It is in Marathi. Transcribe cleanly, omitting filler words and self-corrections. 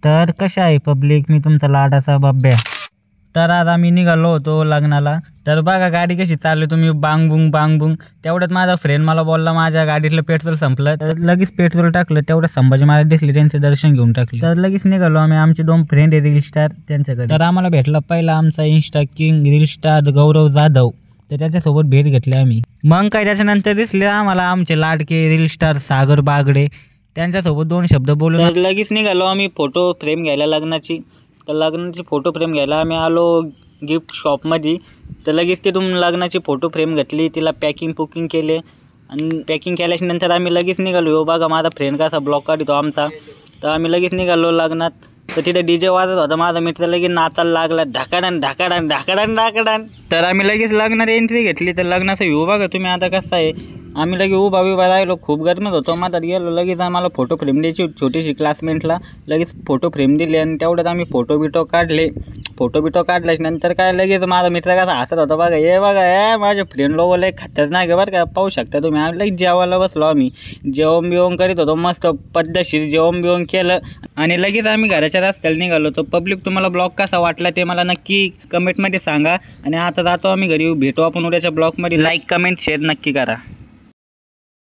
तर कशा आहे पब्लिक, मी तुमचा लाडाचा बब्ब्या. तर आज आम्ही निघालो होतो लग्नाला. तर बघा गाडी कशी चालली, तुम्ही बांगबुंग बांगबुंग. तेवढ्यात माझा फ्रेंड मला बोलला माझ्या गाडीतलं पेट्रोल संपलं. तर लगेच पेट्रोल टाकलं. तेवढं संभाजी महाराज दिसले, त्यांचे दर्शन घेऊन टाकले. तर लगेच निघालो आम्ही. आमचे 2 फ्रेंड आहे रील स्टार, त्यांच्याकडे. तर आम्हाला भेटला पहिला आमचा इंस्टा किंग रील स्टार गौरव जाधव. तर त्याच्यासोबत भेट घेतली आम्ही. मग काय त्याच्यानंतर दिसले आम्हाला आमचे लाडके रील स्टार सागर बागडे. त्यांच्यासोबत 2 शब्द बोलून तर लगेच निघालो आम्ही फोटो फ्रेम घ्यायला लग्नाची. तर लग्नाची फोटो फ्रेम घ्यायला आम्ही आलो गिफ्ट शॉपमध्ये. तर लगेच तिथून लग्नाची फोटो फ्रेम घेतली, तिला पॅकिंग केले आणि पॅकिंग केल्याच्या नंतर आम्ही लगेच निघालो. हो बघा माझा फ्रेंड कसा ब्लॉग काढतो आमचा. तर आम्ही लगेच निघालो लग्नात. तर तिथे DJ वाजत होता. माझा मित्र लगेच नाचायला लागला, ढाकाडान ढाकाडान ढाकाडान ढाकाडान. तर आम्ही लगेच लग्नात एंट्री घेतली. तर लग्नाचा व्ह्यू बघा तुम्ही आता कसा आहे. आम्ही लगेच उभा राहिलो, खूप गरमत होतो. मात्र गेलो लगेच आम्हाला फोटो फ्रेम द्यायची छोटीशी क्लासमेटला. लगेच फोटो फ्रेम दिली आणि तेवढ्यात आम्ही फोटो काढले. फोटो काढल्याच्या नंतर काय लगेच माझा मित्र कसा हसत होता बघा. हे बघा हे माझे फ्रेंड लोक लय खतरनाक आहे बरं का, पाहू शकता तुम्ही. आम्ही लगेच जेवायला बसलो. आम्ही जेवण बिवण करीत होतो, मस्त पद्धतशीर जेवण बिवण केलं आणि लगेच आम्ही घराच्या रस्त्याला निघालो. तर पब्लिक तुम्हाला ब्लॉग कसा वाटला ते मला नक्की कमेंटमध्ये सांगा. आणि आता जातो आम्ही घरी. भेटू आपण उद्याच्या ब्लॉगमध्ये. लाईक कमेंट शेअर नक्की करा.